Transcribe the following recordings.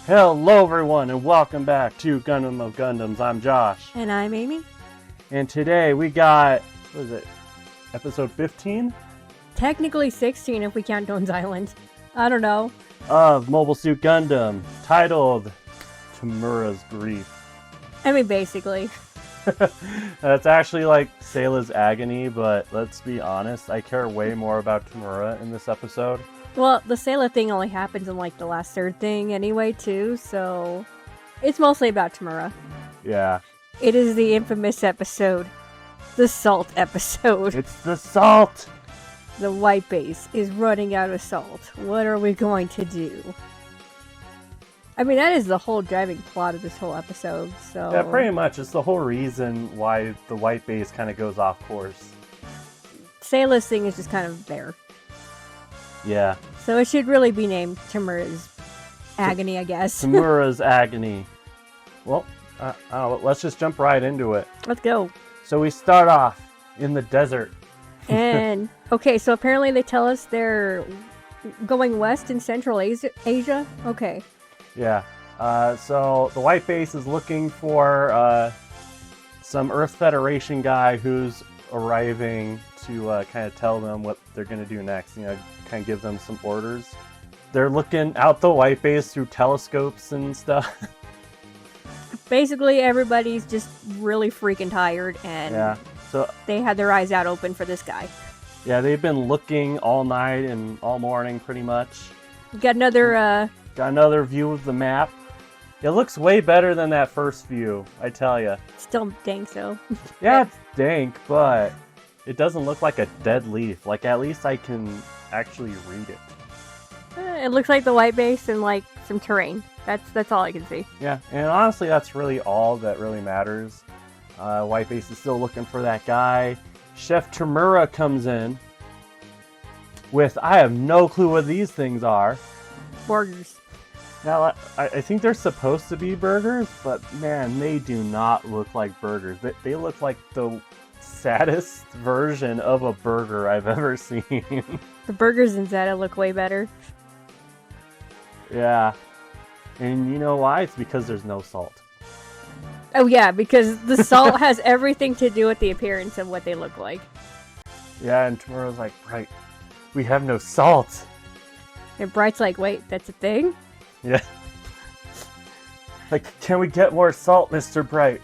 Hello everyone and welcome back to Gundam of Gundams. I'm Josh. And I'm Amy. And today we got, what is it, episode 15? Technically 16 if we count Dawn's Island. I don't know. Of Mobile Suit Gundam, titled Tamura's Grief. I mean, basically. That's actually like Sayla's Agony, but let's be honest, I care way more about Tamura in this episode. Well, the Sayla thing only happens in like the last third thing anyway, too, so it's mostly about Tamura. Yeah. It is the infamous episode. The salt episode. It's the salt! The white base is running out of salt. What are we going to do? I mean, that is the whole driving plot of this whole episode, so... Yeah, pretty much. It's the whole reason why the white base kind of goes off course. Sayla's thing is just kind of there. Yeah. So it should really be named Tamura's Agony, I guess. Tamura's Agony. Well, let's just jump right into it. Let's go. So we start off in the desert. And, okay, so apparently they tell us they're going west in Central Asia? Okay. Yeah. So the white base is looking for some Earth Federation guy who's arriving to kind of tell them what they're going to do next. You know, kind of give them some orders. They're looking out the white base through telescopes and stuff. Basically, everybody's just really freaking tired, and yeah. So they had their eyes out open for this guy. Yeah, they've been looking all night and all morning, pretty much. Got another view of the map. It looks way better than that first view, I tell ya. Still dank, though. Yeah, it's dank, but it doesn't look like a dead leaf. Like, at least I can actually read it. It looks like the white base and, like, some terrain. That's all I can see. Yeah, and honestly, that's really all that really matters. White base is still looking for that guy. Chef Tamura comes in with, I have no clue what these things are. Burgers. Now, I think they're supposed to be burgers, but man, they do not look like burgers. They look like the saddest version of a burger I've ever seen. The burgers in Zeta look way better. Yeah. And you know why? It's because there's no salt. Oh yeah, because the salt has everything to do with the appearance of what they look like. Yeah, and Tamura's like, right, we have no salt. And Bright's like, wait, that's a thing? Yeah. Like, can we get more salt, Mr. Bright?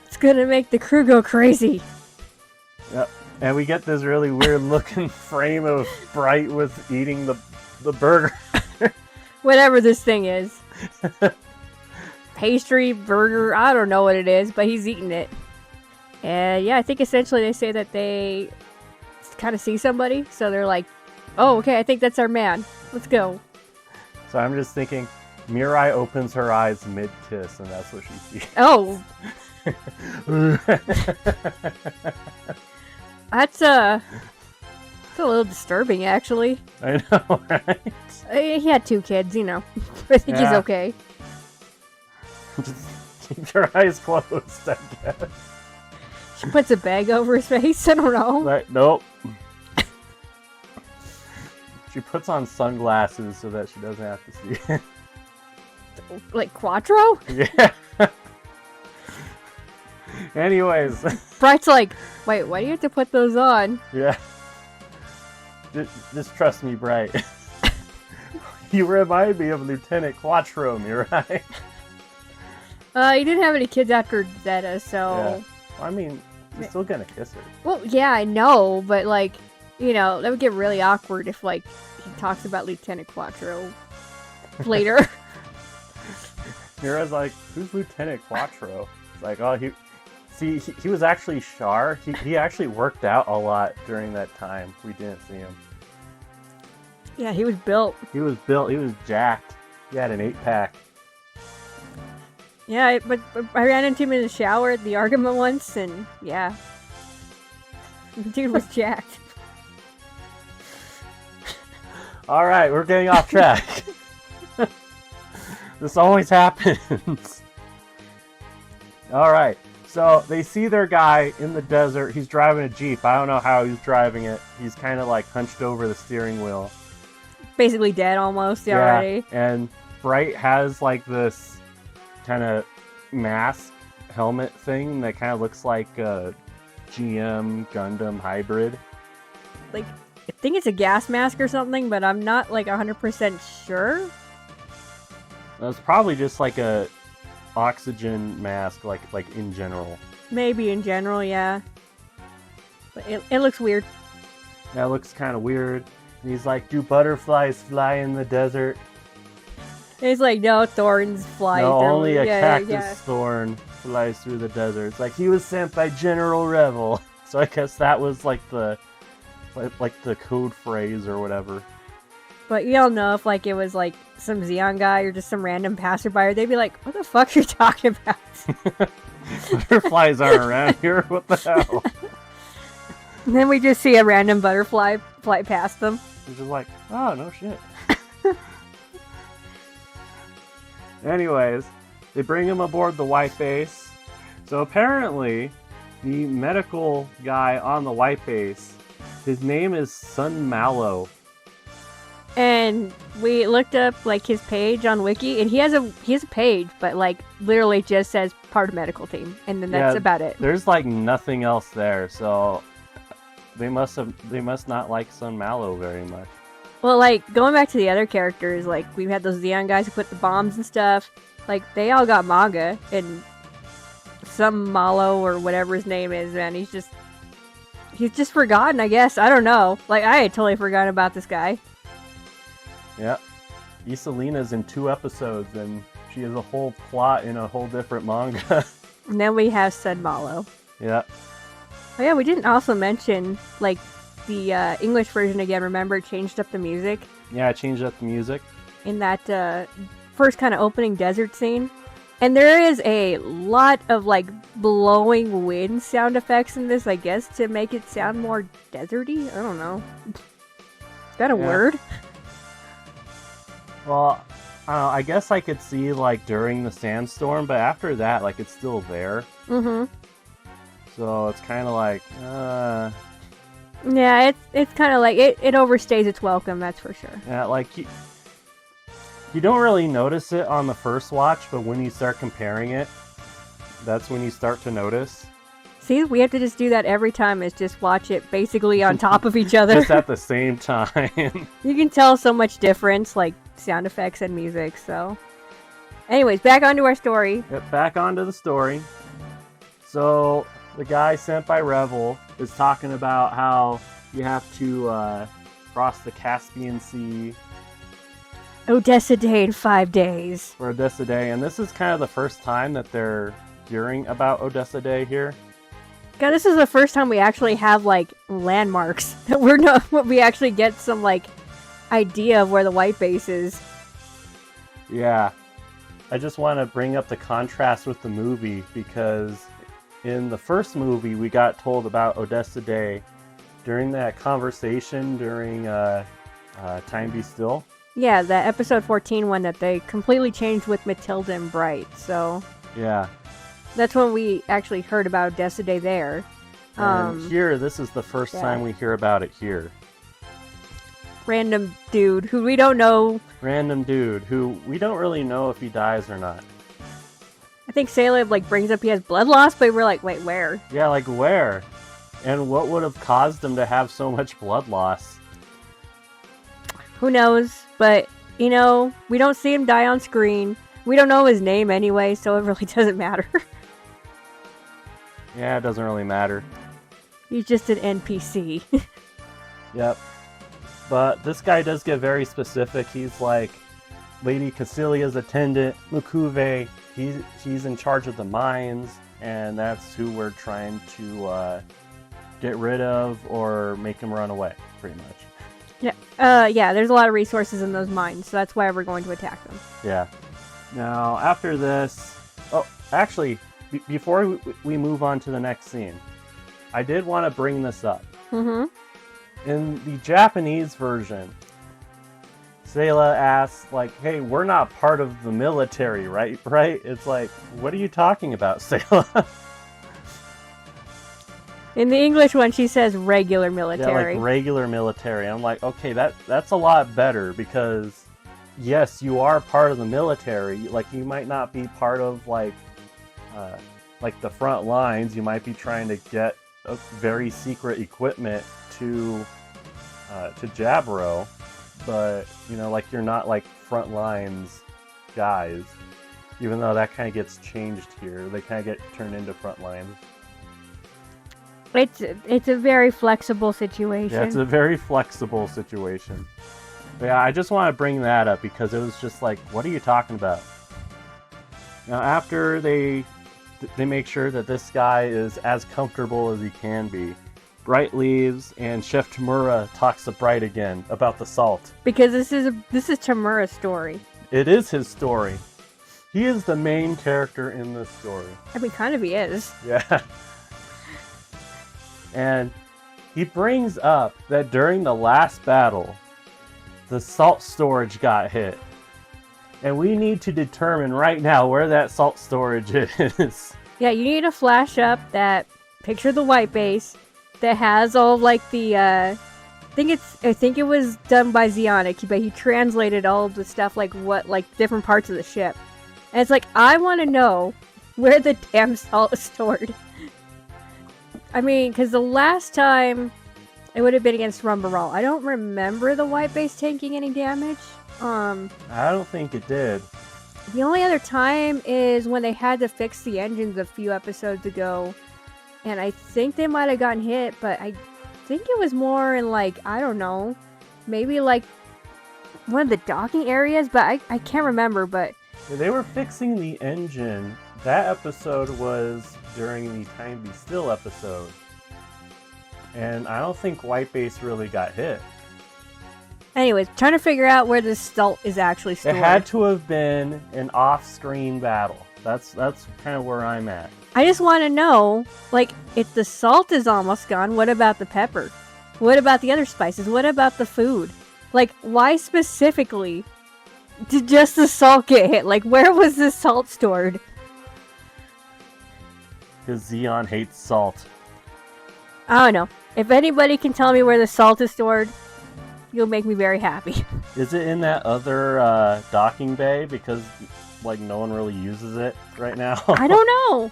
It's gonna make the crew go crazy. Yep. And we get this really weird looking frame of Bright with eating the burger. Whatever this thing is. Pastry, burger, I don't know what it is, but he's eating it. And yeah, I think essentially they say that they kind of see somebody, so they're like, oh, okay, I think that's our man. Let's go. So I'm just thinking, Mirai opens her eyes mid-kiss, and that's what she sees. Oh. That's a little disturbing, actually. I know, right? He had 2 kids, you know. I think he's okay. Just keep your eyes closed, I guess. She puts a bag over his face, I don't know. Right, nope. She puts on sunglasses so that she doesn't have to see it. Like Quattro? Yeah. Anyways. Bright's like, wait, why do you have to put those on? Yeah. Just trust me, Bright. You remind me of Lieutenant Quattro, Mirai. He didn't have any kids after Zeta, so... Yeah. Well, I mean, he's still gonna kiss her. Well, yeah, I know, but, like, you know, that would get really awkward if, like, he talks about Lieutenant Quattro later. Mirai's like, who's Lieutenant Quattro? It's like, oh, he was actually Char. He actually worked out a lot during that time. We didn't see him. Yeah, he was built. He was jacked. He had an 8-pack. Yeah, but I ran into him in the shower at the argument once, and yeah. Dude was jacked. Alright, we're getting off track. This always happens. Alright, so they see their guy in the desert. He's driving a Jeep. I don't know how he's driving it. He's kind of like hunched over the steering wheel. Basically dead almost already. And Bright has like this kind of mask helmet thing that kind of looks like a GM Gundam hybrid. Like, I think it's a gas mask or something, but I'm not like 100% sure. It's probably just like a oxygen mask, like in general. Maybe in general, yeah. But it looks weird. That looks kind of weird. And he's like, "Do butterflies fly in the desert?" And it's like, no, thorns fly. No, through. only a Yeah, cactus yeah. thorn flies through the desert. It's like he was sent by General Revel. So I guess that was like the code phrase or whatever. But you don't know if like it was like some Xeon guy or just some random passerby. They'd be like, "What the fuck are you talking about?" Butterflies aren't around here. What the hell? And then we just see a random butterfly fly past them. It's just like, oh, no shit. Anyways, they bring him aboard the white base. So apparently, the medical guy on the white base, his name is Sun Mallow. And we looked up like his page on Wiki, and he has a page, but like literally just says part of medical team, and then that's about it. There's like nothing else there, so they must not like Sun Mallow very much. Well, like going back to the other characters, like we've had those Xeon guys who put the bombs and stuff. Like they all got manga, and some Mallow or whatever his name is, man, he's just forgotten, I guess. I don't know. Like I had totally forgotten about this guy. Yeah. Iselina's in 2 episodes, and she has a whole plot in a whole different manga. And then we have Sun Mallow. Yeah. Oh yeah, we didn't also mention like the English version again. Remember, it changed up the music Yeah, I changed up the music. in that first kind of opening desert scene. And there is a lot of like blowing wind sound effects in this, I guess, to make it sound more deserty. I don't know. Is that a word? Well, I guess I could see like during the sandstorm, but after that, like it's still there. Mm-hmm. So it's kind of like, Yeah, it's kind of like it overstays its welcome. That's for sure. yeah, like you don't really notice it on the first watch, but when you start comparing it, that's when you start to notice. See, we have to just do that every time. Is just watch it basically on top of each other. Just at the same time. You can tell so much difference, like sound effects and music. So, anyways, back onto our story. Yep, back onto the story. So the guy sent by Revel is talking about how you have to cross the Caspian Sea Odessa Day in 5 days. for Odessa Day, and this is kind of the first time that they're hearing about Odessa Day here. God, this is the first time we actually have like landmarks. We actually get some like idea of where the white base is. Yeah. I just want to bring up the contrast with the movie, because in the first movie we got told about Odessa Day during that conversation during Time Be Still. Yeah, the episode 14 one that they completely changed with Matilda and Bright. So Yeah. that's when we actually heard about Odessa Day there. And here, this is the first time we hear about it here. Random dude who we don't know. Random dude who we don't really know if he dies or not. I think Caleb like brings up he has blood loss, but we're like, wait, where? Yeah, like where? And what would have caused him to have so much blood loss? Who knows? But, you know, we don't see him die on screen. We don't know his name anyway, so it really doesn't matter. Yeah, it doesn't really matter. He's just an NPC. Yep. But this guy does get very specific. He's like Lady Cassilia's attendant, Mukuve. He's in charge of the mines, and that's who we're trying to get rid of or make him run away, pretty much. Yeah, there's a lot of resources in those mines, so that's why we're going to attack them. Yeah. Now, after this... Oh, actually, before we move on to the next scene, I did want to bring this up. Mm-hmm. In the Japanese version, Sayla asks, like, hey, we're not part of the military, right? It's like, what are you talking about, Sayla? In the English one, she says regular military. Yeah, like regular military. I'm like, okay, that's a lot better, because yes, you are part of the military. Like, you might not be part of like the front lines. You might be trying to get a very secret equipment to Jabro, but you know, like, you're not like front lines guys. Even though that kind of gets changed here, they kind of get turned into front lines. It's a very flexible situation. Yeah, it's a very flexible situation. But yeah, I just want to bring that up because it was just like, what are you talking about? Now, after they make sure that this guy is as comfortable as he can be, Bright leaves, and Chef Tamura talks to Bright again about the salt. Because this is Tamura's story. It is his story. He is the main character in this story. I mean, kind of he is. Yeah. And he brings up that during the last battle, the salt storage got hit. And we need to determine right now where that salt storage is. Yeah, you need to flash up that picture of the white base that has all like the I think it was done by Zionic, but he translated all of the stuff like different parts of the ship. And it's like, I want to know where the damn salt is stored. I mean, because the last time it would have been against Rumbarol. I don't remember the white base taking any damage. I don't think it did. The only other time is when they had to fix the engines a few episodes ago. And I think they might have gotten hit, but I think it was more in like, I don't know, maybe like one of the docking areas, but I can't remember, but... They were fixing the engine. That episode was during the Time Be Still episode. And I don't think White Base really got hit. Anyways, trying to figure out where this salt is actually stored. It had to have been an off-screen battle. That's kind of where I'm at. I just want to know, like, if the salt is almost gone, what about the pepper? What about the other spices? What about the food? Like, why specifically did just the salt get hit? Like, where was this salt stored? Because Zeon hates salt. I don't know. If anybody can tell me where the salt is stored, you'll make me very happy. Is it in that other docking bay? Because, like, no one really uses it right now. I don't know.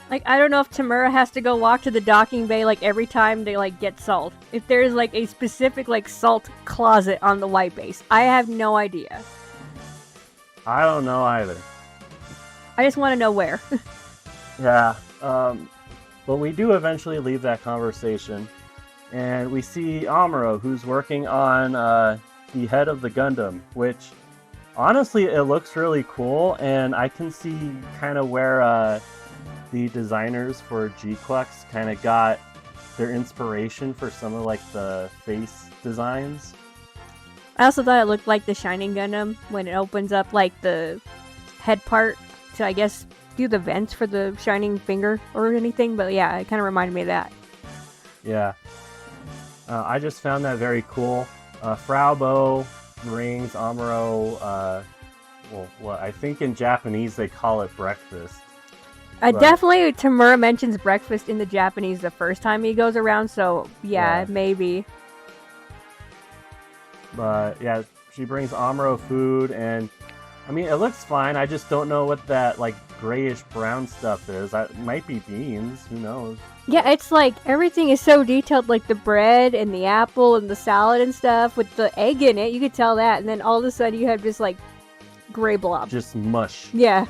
Like, I don't know if Tamura has to go walk to the docking bay, like, every time they, like, get salt. If there's, like, a specific, like, salt closet on the white base. I have no idea. I don't know either. I just want to know where. Yeah. But we do eventually leave that conversation. And we see Amuro, who's working on the head of the Gundam, which, honestly, it looks really cool. And I can see kind of where the designers for G-Clux kind of got their inspiration for some of, like, the face designs. I also thought it looked like the Shining Gundam when it opens up, like, the head part to, I guess, do the vents for the Shining Finger or anything. But yeah, it kind of reminded me of that. Yeah. I just found that very cool. Frau Bo brings Amuro, I think in Japanese they call it breakfast. Definitely, Tamura mentions breakfast in the Japanese the first time he goes around, so yeah, maybe. But yeah, she brings Amuro food, and I mean, it looks fine. I just don't know what that, like, grayish brown stuff is. That might be beans. Who knows? Yeah, it's like everything is so detailed, like the bread and the apple and the salad and stuff with the egg in it. You could tell that, and then all of a sudden you have just like gray blob. Just mush. Yeah.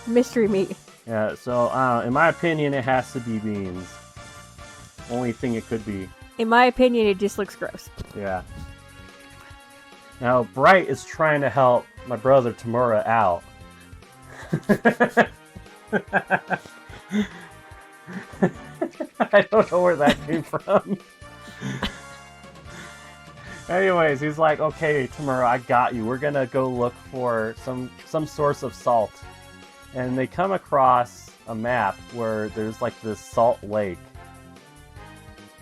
Mystery meat. Yeah, so in my opinion, it has to be beans. Only thing it could be. In my opinion, it just looks gross. Yeah. Now, Bright is trying to help my brother Tamura out. I don't know where that came from. Anyways, he's like, okay, Tamura, I got you. We're gonna go look for some source of salt. And they come across a map where there's like this salt lake.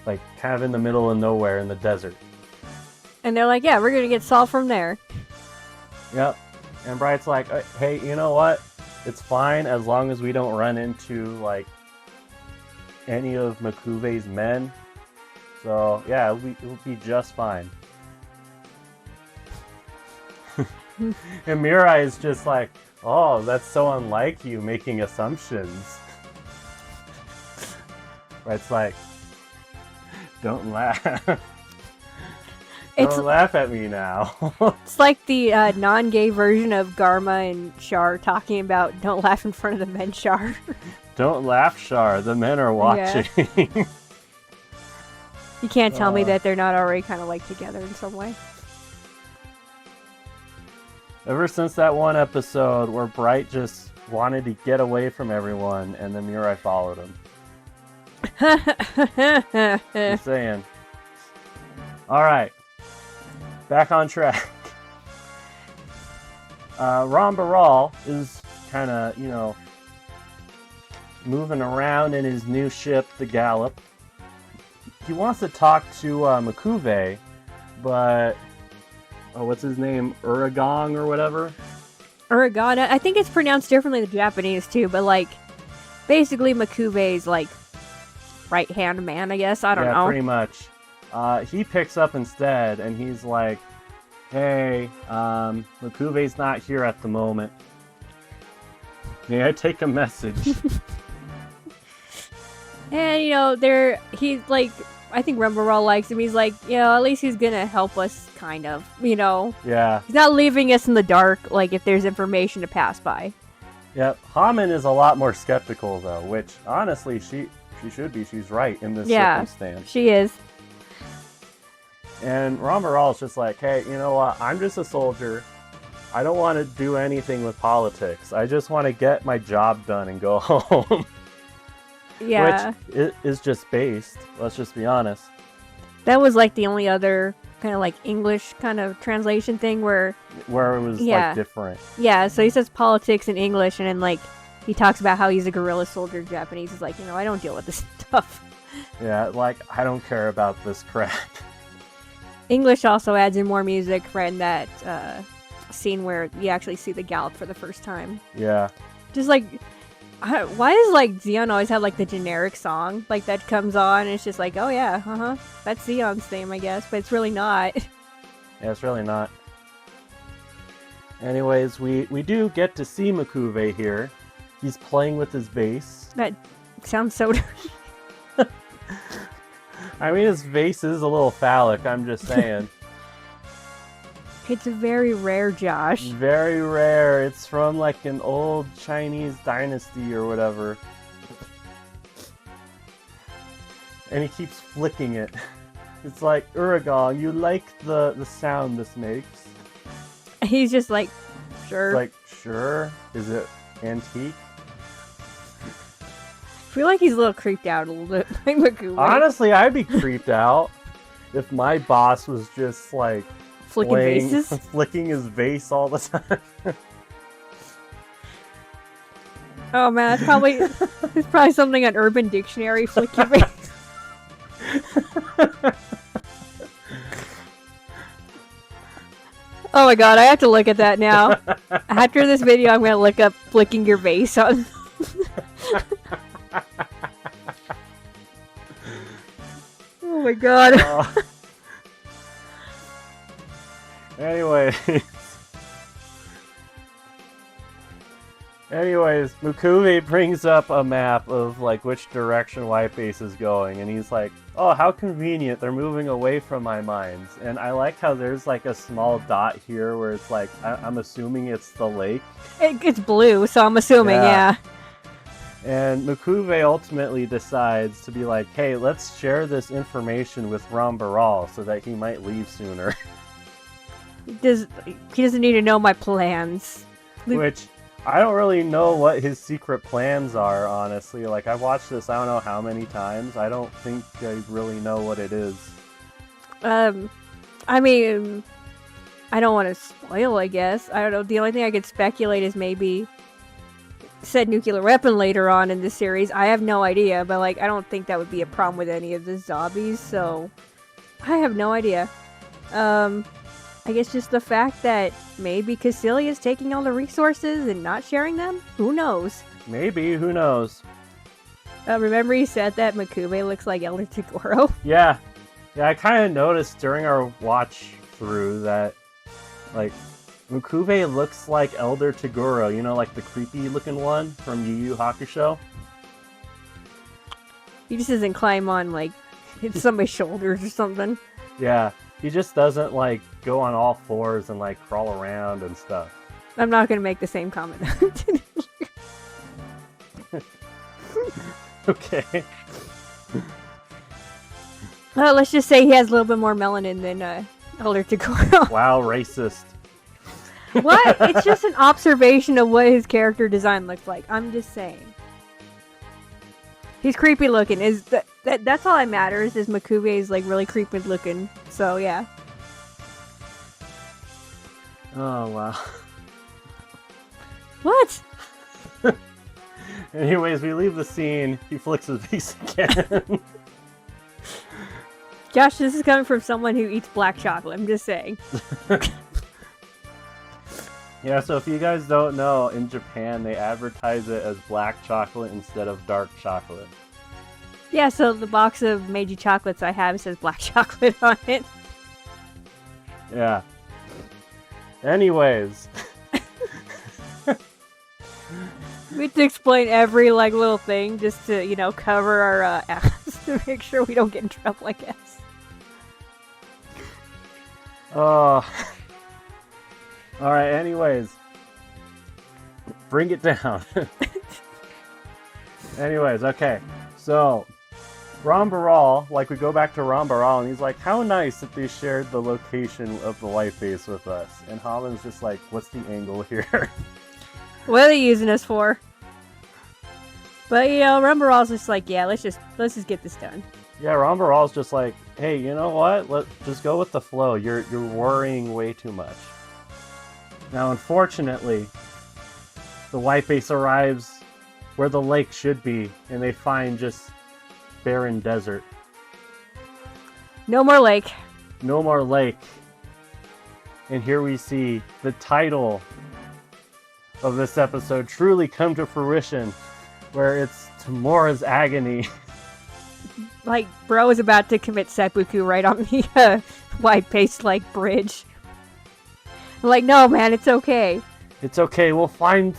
Like, kind of in the middle of nowhere in the desert. And they're like, yeah, we're gonna get salt from there. Yep. And Bright's like, hey, you know what? It's fine as long as we don't run into, like, any of Makuve's men. So, yeah, it'll be just fine. And Mirai is just like, oh, that's so unlike you, making assumptions. Where it's like, don't laugh. Don't laugh at me now. It's like the non-gay version of Garma and Char talking about don't laugh in front of the men, Char. Don't laugh, Char. The men are watching. Yeah. You can't tell me that they're not already kind of like together in some way. Ever since that one episode where Bright just wanted to get away from everyone and then Mirai followed him. Just saying. Alright. Back on track. Ron Baral is kind of, you know, moving around in his new ship, the Gallop. He wants to talk to Makuve, but... Oh, what's his name? Uragong or whatever? Uragong. I think it's pronounced differently in the Japanese too, but like, basically Makuve's like right-hand man, I guess. I don't know. Yeah, pretty much. He picks up instead, and he's like, hey, Makuve's not here at the moment. May I take a message? And, you know, he's like, I think Rumbarol likes him. He's like, you know, at least he's gonna help us, kind of, you know? Yeah. He's not leaving us in the dark, like, if there's information to pass by. Yep. Haman is a lot more skeptical, though, which, honestly, she should be. She's right in this circumstance. She is. And Rumbarol is just like, hey, you know what? I'm just a soldier. I don't want to do anything with politics. I just want to get my job done and go home. Yeah. Which is just based. Let's just be honest. That was like the only other kind of like English kind of translation thing where it was like different. Yeah, so he says politics in English and then like he talks about how he's a guerrilla soldier in Japanese. He's like, you know, I don't deal with this stuff. Yeah, like I don't care about this crap. English also adds in more music for in that scene where you actually see the Gallop for the first time. Yeah. Just like, why does like Xeon always have like the generic song like that comes on and it's just like, oh yeah, that's Xeon's theme, I guess, but it's really not. Yeah, it's really not. Anyways, we do get to see Makuve here. He's playing with his vase. That sounds so dirty. I mean, his vase is a little phallic, I'm just saying. It's very rare, Josh. Very rare. It's from like an old Chinese dynasty or whatever. And he keeps flicking it. It's like, Uragong, you like the sound this makes? He's just like, sure. It's like, sure? Is it antique? I feel like he's a little creeped out a little bit by Makuve. Honestly, I'd be creeped out if my boss was just like flicking vases? Flicking his vase all the time. Oh man, it's probably something on Urban Dictionary, flick your vase. Oh my god, I have to look at that now. After this video, I'm gonna look up flicking your vase on... Oh my god. Anyways, Makuve brings up a map of like which direction White Base is going, and he's like, "Oh, how convenient! They're moving away from my mines." And I like how there's like a small dot here where it's like I'm assuming it's the lake. It's blue, so I'm assuming, yeah. And Makuve ultimately decides to be like, hey, let's share this information with Rambaral so that he might leave sooner. He doesn't need to know my plans. Which, I don't really know what his secret plans are, honestly. Like, I've watched this I don't know how many times. I don't think I really know what it is. I mean, I don't want to spoil, I guess. I don't know. The only thing I could speculate is maybe said nuclear weapon later on in the series. I have no idea, but like I don't think that would be a problem with any of the zombies, so I have no idea. I guess just the fact that maybe Cassilia is taking all the resources and not sharing them? Who knows? Maybe, who knows? Remember you said that Makuve looks like Elder Toguro? Yeah, I kind of noticed during our watch through that, like, Mukube looks like Elder Toguro, you know, like the creepy looking one from Yu Yu Hakusho. He just doesn't climb on, like, hit somebody's shoulders or something. Yeah, he just doesn't, like, go on all fours and, like, crawl around and stuff. I'm not gonna make the same comment. Okay. Well, let's just say he has a little bit more melanin than Elder Toguro. Wow, racist. What? It's just an observation of what his character design looks like. I'm just saying. He's creepy looking. That's all that matters. Is Mukube is like really creepy looking. So yeah. Oh wow. What? Anyways, we leave the scene. He flicks his face again. Josh, this is coming from someone who eats black chocolate. I'm just saying. Yeah, so if you guys don't know, in Japan they advertise it as black chocolate instead of dark chocolate. Yeah, so the box of Meiji chocolates I have says black chocolate on it. Yeah. Anyways. We have to explain every like little thing just to, you know, cover our ass to make sure we don't get in trouble, I guess. Oh. Alright, anyways. Bring it down. Anyways, okay. So, Rambaral, like we go back to Rambaral and he's like, how nice that they shared the location of the light base with us. And Haman's just like, what's the angle here? What are they using us for? But you know, Rambaral's just like, yeah, let's just get this done. Yeah, Rambaral's just like, hey, you know what? Let's just go with the flow. You're worrying way too much. Now, unfortunately, the white base arrives where the lake should be, and they find just barren desert. No more lake. No more lake. And here we see the title of this episode truly come to fruition, where it's Tamora's agony. Like, bro is about to commit seppuku right on the white base like bridge. I'm like, no, man, it's okay. It's okay. We'll find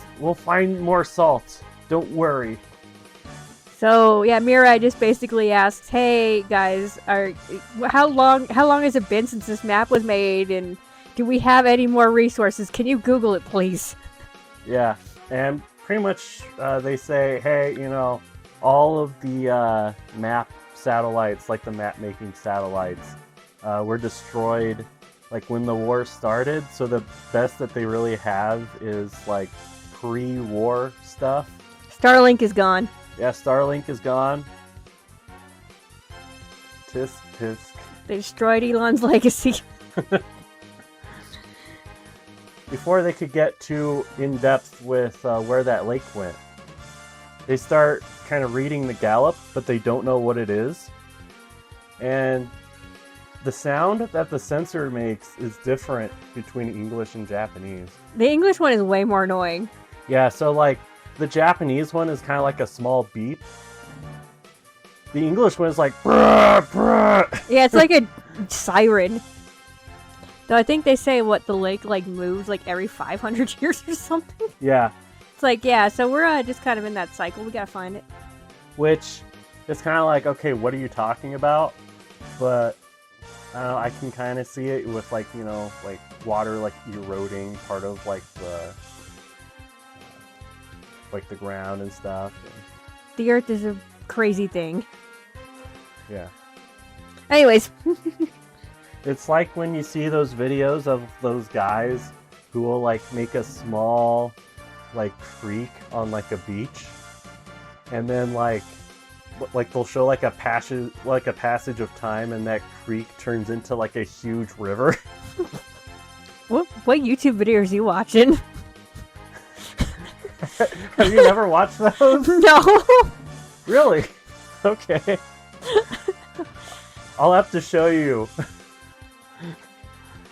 more salt. Don't worry. So yeah, Mirai just basically asks, "Hey guys, how long has it been since this map was made, and do we have any more resources? Can you Google it, please?" Yeah, and pretty much they say, hey, you know, all of the map satellites, like the map-making satellites, were destroyed like when the war started. So the best that they really have is like pre-war stuff. Starlink is gone. Yeah, Starlink is gone. Tisk, tisk. They destroyed Elon's legacy. Before they could get too in-depth with where that lake went, they start kind of reading the Gallup, but they don't know what it is. And the sound that the sensor makes is different between English and Japanese. The English one is way more annoying. Yeah, so like the Japanese one is kind of like a small beep. The English one is like bruh, bruh. Yeah, it's like a siren. Though I think they say what the lake like moves like every 500 years or something. Yeah. It's like, yeah, so we're just kind of in that cycle. We gotta find it. Which is kind of like, okay, what are you talking about? But I don't know, I can kind of see it with like, you know, like water like eroding part of like the ground and stuff. And, The Earth is a crazy thing. yeah. Anyways. It's like when you see those videos of those guys who will like make a small like creek on like a beach, and then like they'll show like a passage of time, and that creek turns into like a huge river. What YouTube videos are you watching? Have you never watched those? No. Really? Okay. I'll have to show you.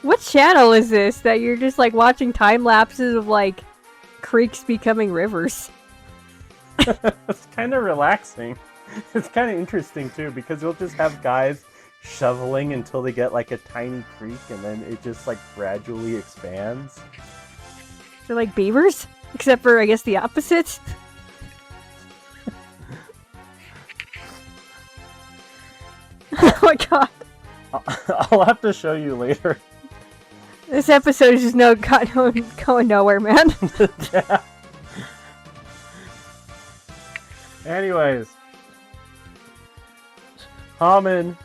What channel is this that you're just like watching time lapses of like creeks becoming rivers? It's kind of relaxing. It's kind of interesting too, because you'll just have guys shoveling until they get like a tiny creek, and then it just like gradually expands. They're like beavers, except for I guess the opposite. Oh my god. I'll have to show you later. This episode is just going nowhere, man. Yeah. Anyways, Haman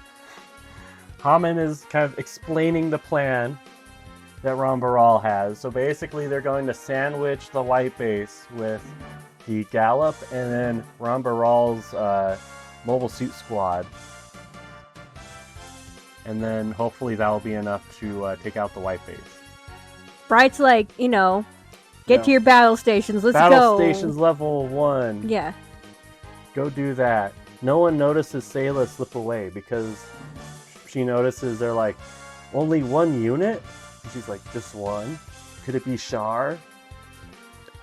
is kind of explaining the plan that Rambaral has. So basically, they're going to sandwich the white base with the Gallop and then Rambaral's mobile suit squad. And then hopefully that'll be enough to take out the white base. Bright's like, get to your battle stations. Let's go. Battle stations level 1. Yeah. Go do that. No one notices Sayla slip away because she notices they're like, only one unit? And she's like, just one? Could it be Char?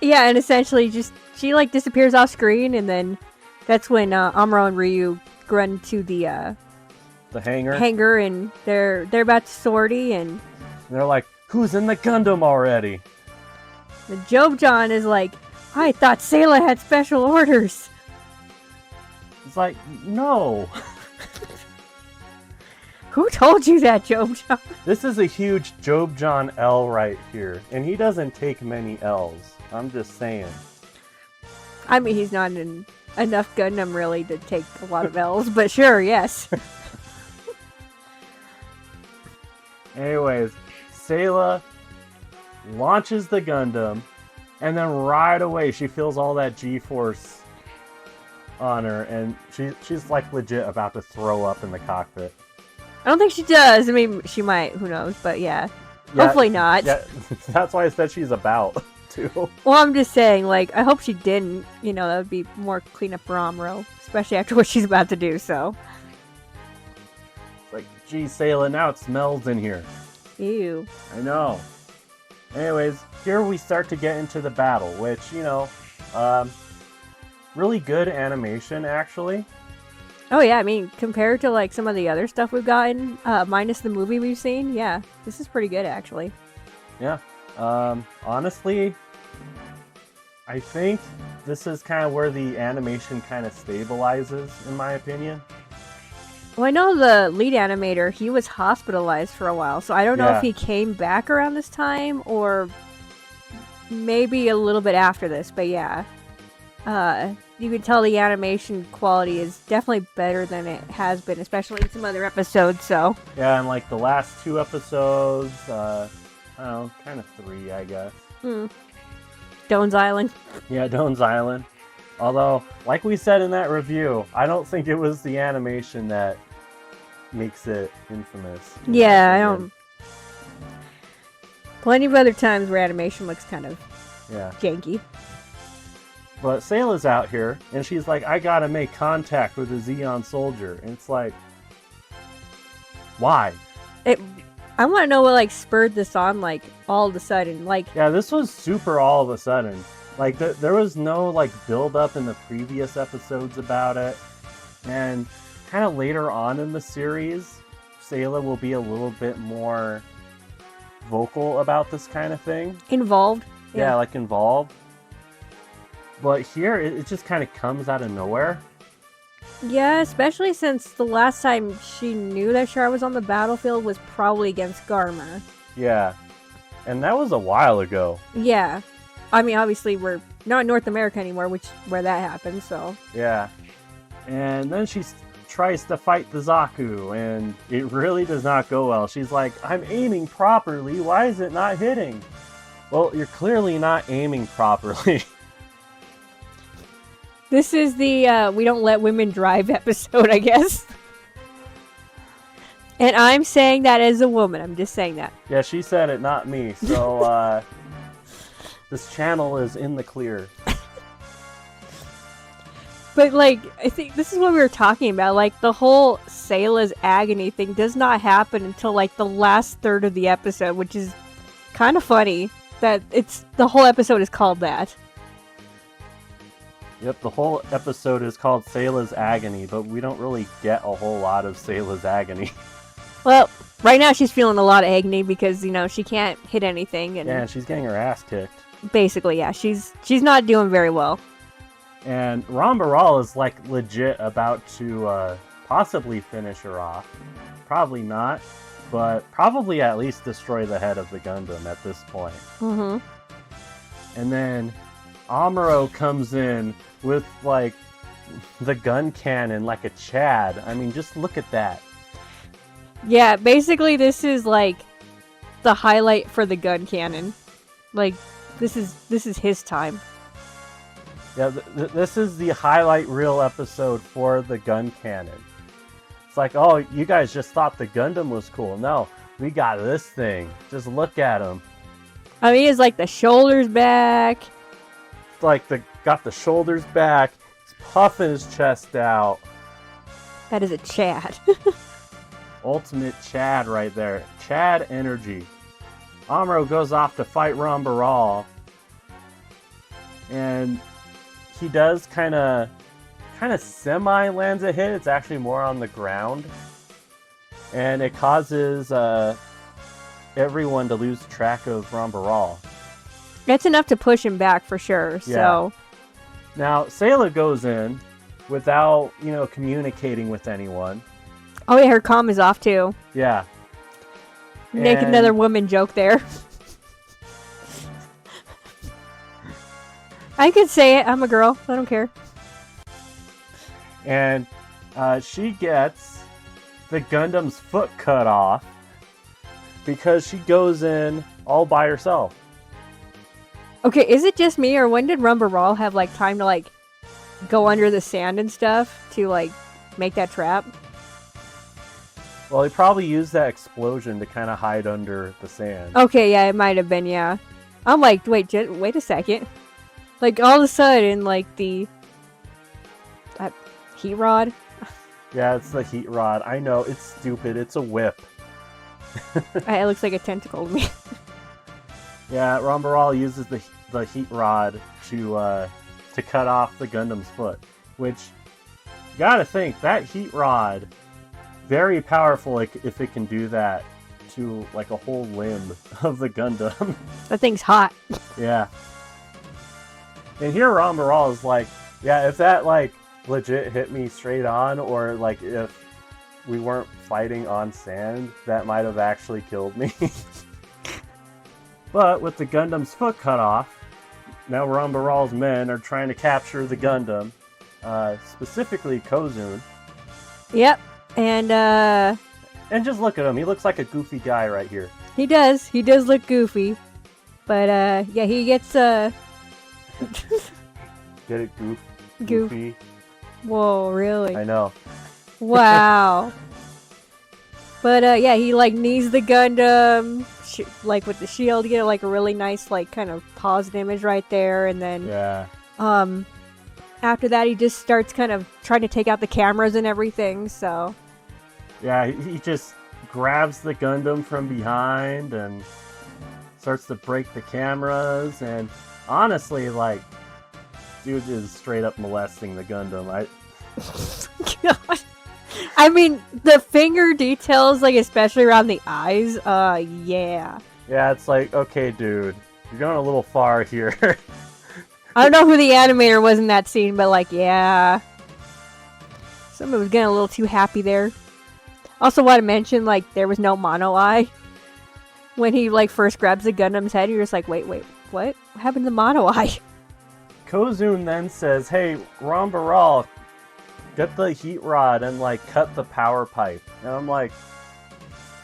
Yeah, and essentially she like disappears off screen, and then that's when Amuro and Ryu run to the hangar, and they're about to sortie, and they're like, who's in the Gundam already? the Job John is like, I thought Sayla had special orders. It's like, no. Who told you that, Job John? This is a huge Job John L right here, and he doesn't take many L's. I'm just saying. I mean, he's not in enough Gundam really to take a lot of L's, but sure, yes. Anyways, Sayla launches the Gundam, and then right away she feels all that G-force on her, and she's like legit about to throw up in the cockpit. I don't think she does. I mean, she might. Who knows? But yeah. Hopefully not. Yeah, that's why I said she's about to. Well, I'm just saying, like, I hope she didn't. That would be more cleanup for Amuro, especially after what she's about to do, so. It's like, gee, Sayla, now it smells in here. Ew. I know. Anyways, here we start to get into the battle, which, really good animation, actually. Oh yeah, I mean, compared to like some of the other stuff we've gotten, minus the movie we've seen, yeah, this is pretty good actually. Yeah. Honestly, I think this is kind of where the animation kind of stabilizes, in my opinion. Well, I know the lead animator, he was hospitalized for a while, so I don't know if he came back around this time or maybe a little bit after this, but yeah. You can tell the animation quality is definitely better than it has been, especially in some other episodes, so. Yeah, and like the last 2 episodes, I don't know, kind of 3, I guess. Doan's Island. Yeah, Doan's Island. Although, like we said in that review, I don't think it was the animation that makes it infamous. Yeah, I don't. Plenty of other times where animation looks kind of janky. But Sayla's out here, and she's like, I gotta make contact with a Zeon soldier. And it's like, why? I want to know what, like, spurred this on, like, all of a sudden. Like, yeah, this was super all of a sudden. Like, there was no, like, build-up in the previous episodes about it. And kind of later on in the series, Sayla will be a little bit more vocal about this kind of thing. Involved. Yeah, like, involved. But here, it just kind of comes out of nowhere. Yeah, especially since the last time she knew that Char was on the battlefield was probably against Garma. Yeah. And that was a while ago. Yeah. I mean, obviously, we're not in North America anymore, where that happened, so. Yeah. And then she tries to fight the Zaku, and it really does not go well. She's like, I'm aiming properly. Why is it not hitting? Well, you're clearly not aiming properly. This is the we don't let women drive episode, I guess. And I'm saying that as a woman. I'm just saying that. Yeah, she said it, not me. So, this channel is in the clear. But, like, I think this is what we were talking about. Like, the whole Sayla's agony thing does not happen until, like, the last third of the episode, which is kind of funny that the whole episode is called that. Yep, the whole episode is called Sayla's Agony, but we don't really get a whole lot of Sayla's agony. Well, right now she's feeling a lot of agony because, she can't hit anything. And yeah, she's getting her ass kicked. Basically, yeah. She's not doing very well. And Rambaral is like legit about to possibly finish her off. Probably not, but probably at least destroy the head of the Gundam at this point. Mm-hmm. And then Amuro comes in with like the gun cannon like a Chad. I mean, just look at that. Yeah, basically this is like the highlight for the gun cannon. Like this is his time. Yeah, this is the highlight reel episode for the gun cannon. It's like, oh, you guys just thought the Gundam was cool. No, we got this thing. Just look at him. I mean, it's like the shoulders back. It's like got the shoulders back. He's puffing his chest out. That is a Chad. Ultimate Chad right there. Chad energy. Amuro goes off to fight Rambaral. And he does kind of semi lands a hit. It's actually more on the ground. And it causes everyone to lose track of Rambaral. That's enough to push him back for sure. Yeah. So Now, Sayla goes in without, communicating with anyone. oh yeah, her comm is off too. Yeah. Make And- another woman joke there. I could say it. I'm a girl. I don't care. And she gets the Gundam's foot cut off because she goes in all by herself. Okay, is it just me, or when did Rumbarall have like time to like go under the sand and stuff to like make that trap? Well, he probably used that explosion to kind of hide under the sand. Okay, yeah, it might have been, yeah. I'm like, wait a second. Like all of a sudden, like that heat rod. Yeah, it's the heat rod. I know, it's stupid. It's a whip. It looks like a tentacle to me. Yeah, Rambaral uses the heat rod to cut off the Gundam's foot, which you gotta think that heat rod very powerful if it can do that to like a whole limb of the Gundam. That thing's hot. Yeah. And here Rambaral is like, yeah, if that like legit hit me straight on, or like if we weren't fighting on sand, that might have actually killed me. But with the Gundam's foot cut off, now Rambaral's men are trying to capture the Gundam, specifically Kozun. Yep. And just look at him. He looks like a goofy guy right here. he does. He does look goofy. But yeah, he gets Get it, Goof. goofy? Whoa, really? I know. Wow. But yeah, he like knees the Gundam, like with the shield. You get like a really nice like kind of paused image right there, and then Yeah. after that he just starts kind of trying to take out the cameras and everything. So Yeah, he just grabs the Gundam from behind and starts to break the cameras. And honestly, like, dude is straight up molesting the Gundam. God. I mean, the finger details, like especially around the eyes, yeah. Yeah, it's like, okay, dude, you're going a little far here. I don't know who the animator was in that scene, but like, yeah. Someone was getting a little too happy there. Also want to mention, like, there was no mono eye. When he, like, first grabs the Gundam's head, you're just like, wait, what? What happened to the mono eye? Kozun then says, hey, Rambaral, get the heat rod and, like, cut the power pipe. And I'm like,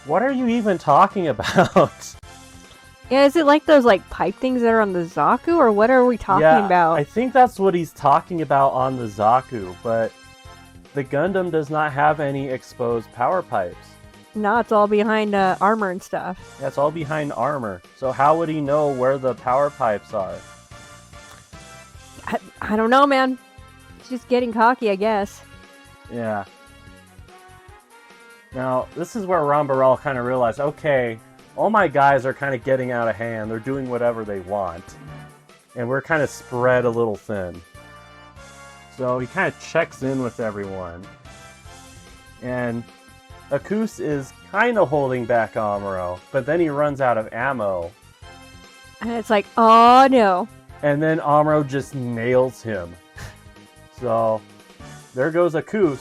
what are you even talking about? Yeah, is it like those, like, pipe things that are on the Zaku, or what are we talking about? I think that's what he's talking about on the Zaku, but the Gundam does not have any exposed power pipes. No, it's all behind armor and stuff. That's all behind armor. So how would he know where the power pipes are? I don't know, man. He's just getting cocky, I guess. Yeah. Now, this is where Rambaral kind of realized, okay, all my guys are kind of getting out of hand. They're doing whatever they want. And we're kind of spread a little thin. So he kind of checks in with everyone. And Akus is kind of holding back Amuro, but then he runs out of ammo. And it's like, oh no. And then Amuro just nails him. So there goes Akus.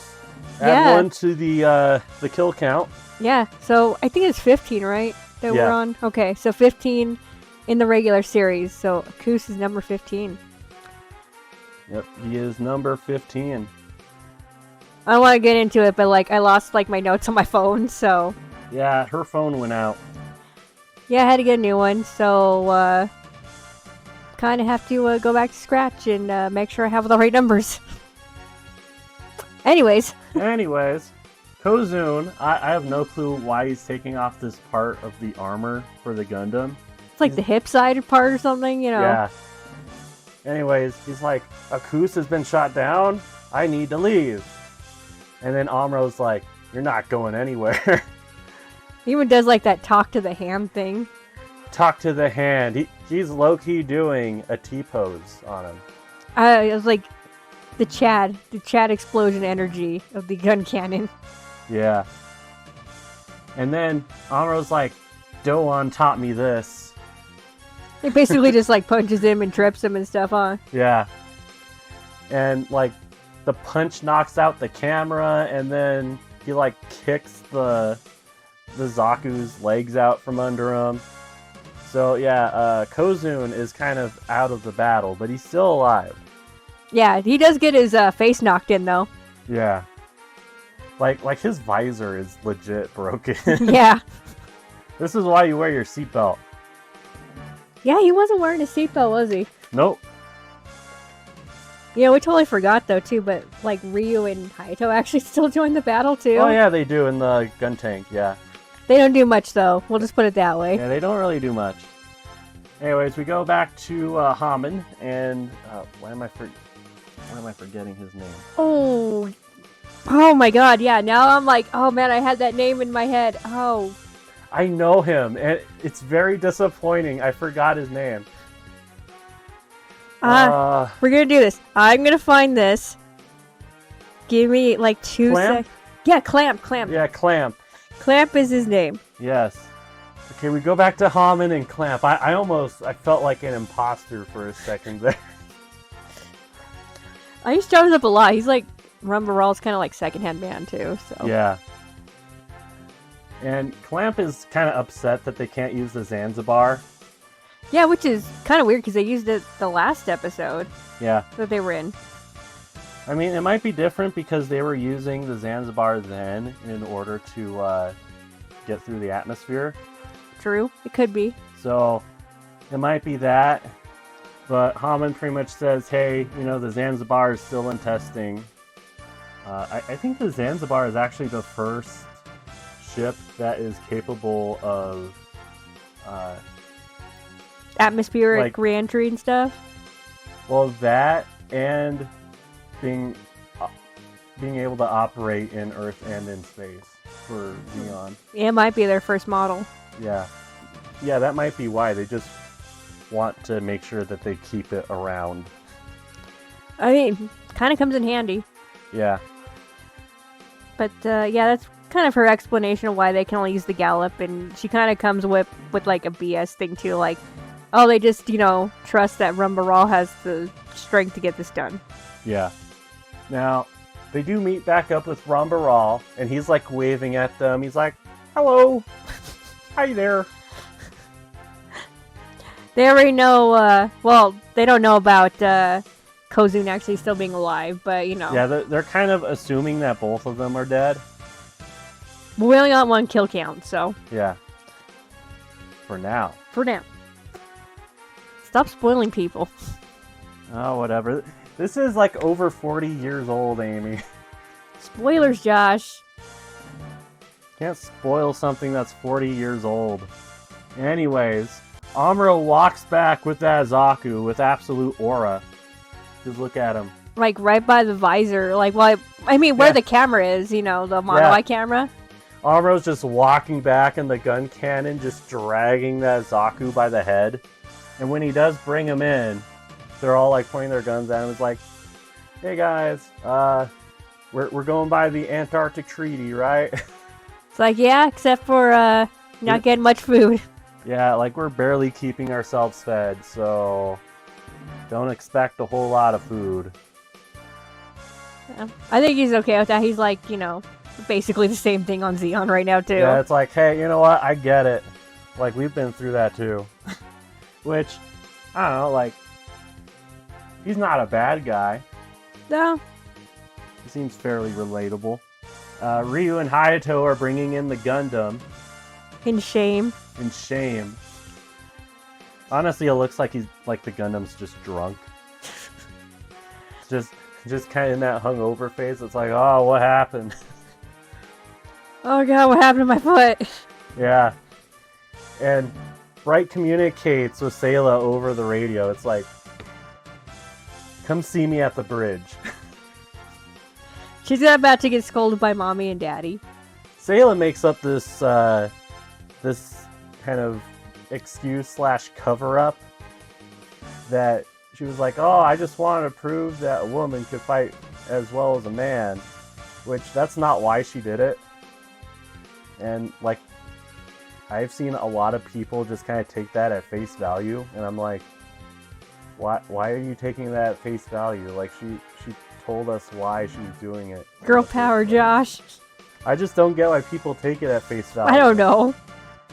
Add 1 to the kill count. Yeah, so I think it's 15, right? That we're on? Okay, so 15 in the regular series. So Akus is number 15. Yep, he is number 15. I don't want to get into it, but like I lost like my notes on my phone, so... Yeah, her phone went out. Yeah, I had to get a new one, so kind of have to go back to scratch and make sure I have the right numbers. Anyways, Kozun, I have no clue why he's taking off this part of the armor for the Gundam. It's like the hip side part or something, you know? Yeah. Anyways, he's like, Akus has been shot down. I need to leave. And then Amuro's like, you're not going anywhere. He even does like that talk to the hand thing. Talk to the hand. He's low-key doing a T-pose on him. It was like the Chad explosion energy of the gun cannon. Yeah. And then Amuro's like, Doan taught me this. He basically just like punches him and trips him and stuff, huh? Yeah. And like the punch knocks out the camera, and then he like kicks the Zaku's legs out from under him. So yeah, Kozun is kind of out of the battle, but he's still alive. Yeah, he does get his face knocked in though. Yeah. Like his visor is legit broken. Yeah. This is why you wear your seatbelt. Yeah, he wasn't wearing a seatbelt, was he? Nope. Yeah, we totally forgot though too, but like Ryu and Hayato actually still join the battle too. Oh yeah, they do in the gun tank, yeah. They don't do much though, we'll just put it that way. Yeah, they don't really do much. Anyways, we go back to Haman, and why am I forgetting his name? Oh my god, yeah, now I'm like, oh man, I had that name in my head. Oh. I know him, and it's very disappointing. I forgot his name. We're gonna do this. I'm gonna find this. Give me like 2 seconds. Yeah, Clamp. Yeah, Clamp. Clamp is his name. Yes. Okay, we go back to Haman and Clamp. I felt like an imposter for a second there. He shows up a lot. He's like, Rumbaral's kind of like secondhand man too, so. Yeah. And Clamp is kind of upset that they can't use the Zanzibar. Yeah, which is kind of weird because they used it the last episode. Yeah. That they were in. I mean, it might be different because they were using the Zanzibar then in order to get through the atmosphere. True, it could be. So, it might be that. But Haman pretty much says, hey, the Zanzibar is still in testing. I think the Zanzibar is actually the first ship that is capable of atmospheric re-entry and stuff. Well, that and being able to operate in Earth and in space for Xeon. It might be their first model. Yeah, that might be why they just want to make sure that they keep it around. I mean, kind of comes in handy. Yeah. But yeah, that's kind of her explanation of why they can only use the Gallop, and she kind of comes with like a BS thing too, like, oh, they just trust that Rumbaral has the strength to get this done. Yeah. Now they do meet back up with Rumbaral, and he's like waving at them. He's like, "Hello, hi there." They already know. Well, they don't know about Kozun actually still being alive, but Yeah, they're kind of assuming that both of them are dead. But we only got one kill count, so. Yeah. For now. Stop spoiling people. Oh, whatever. This is like over 40 years old, Amy. Spoilers, Josh. Can't spoil something that's 40 years old. Anyways, Amuro walks back with that Zaku with absolute aura. Just look at him. Like right by the visor. Like, well, I mean, where the camera is, the mono eye camera. Amuro's just walking back in the gun cannon, just dragging that Zaku by the head. And when he does bring him in, they're all like pointing their guns at him. It's like, hey guys, we're going by the Antarctic Treaty, right? It's like, yeah, except for not getting much food. Yeah, like we're barely keeping ourselves fed, so don't expect a whole lot of food. Yeah. I think he's okay with that. He's like, basically the same thing on Xeon right now too. Yeah, it's like, hey, you know what? I get it. Like, we've been through that too. Which, I don't know, like, he's not a bad guy. No. He seems fairly relatable. Ryu and Hayato are bringing in the Gundam. In shame. In shame. Honestly, it looks like the Gundam's just drunk. just kind of in that hungover phase. It's like, oh, what happened? Oh god, what happened to my foot? Yeah. And Bright communicates with Sayla over the radio. It's like, come see me at the bridge. She's about to get scolded by mommy and daddy. Sayla makes up this this kind of excuse / cover up that she was like, oh, I just wanted to prove that a woman could fight as well as a man, which that's not why she did it. And like, I've seen a lot of people just kind of take that at face value, and I'm like, why are you taking that at face value? Like, she told us why she's doing it. Girl power, Josh. I just don't get why people take it at face value. I don't know.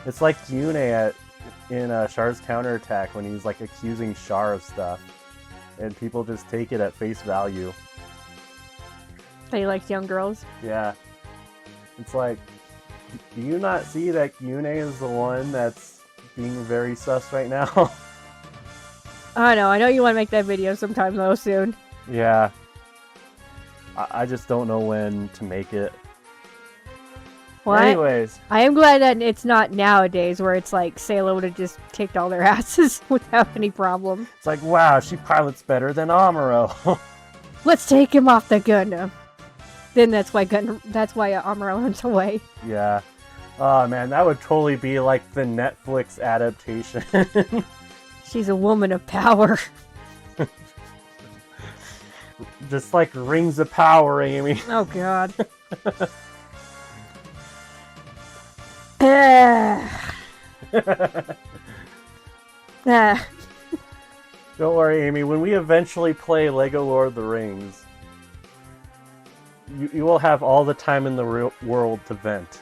It's like Yune in Char's counterattack when he's like accusing Char of stuff, and people just take it at face value. He likes young girls. Yeah. It's like, do you not see that Yune is the one that's being very sus right now? I know you want to make that video sometime though soon. Yeah. I just don't know when to make it. Well, anyways. I am glad that it's not nowadays where it's like Sayla would have just kicked all their asses without any problem. It's like, wow, she pilots better than Amuro. Let's take him off the Gundam. Then that's why Amuro runs away. Yeah. Oh man, that would totally be like the Netflix adaptation. She's a woman of power. Just like rings of power, Amy. Oh god. Don't worry, Amy. When we eventually play Lego Lord of the Rings, you will have all the time in the world to vent.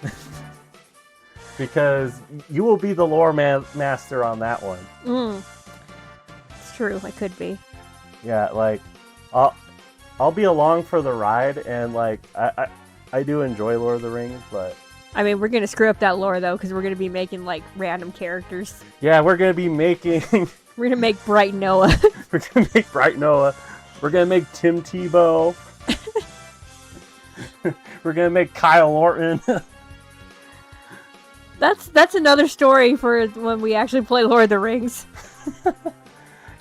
Because you will be the lore master on that one. It's true, I could be. Yeah, like, I'll be along for the ride, and like, I do enjoy Lord of the Rings, but... I mean, we're gonna screw up that lore though, because we're gonna be making like random characters. Yeah, we're gonna be making... We're gonna make Bright Noah. We're gonna make Bright Noah. We're gonna make Tim Tebow. We're gonna make Kyle Orton. That's another story for when we actually play Lord of the Rings.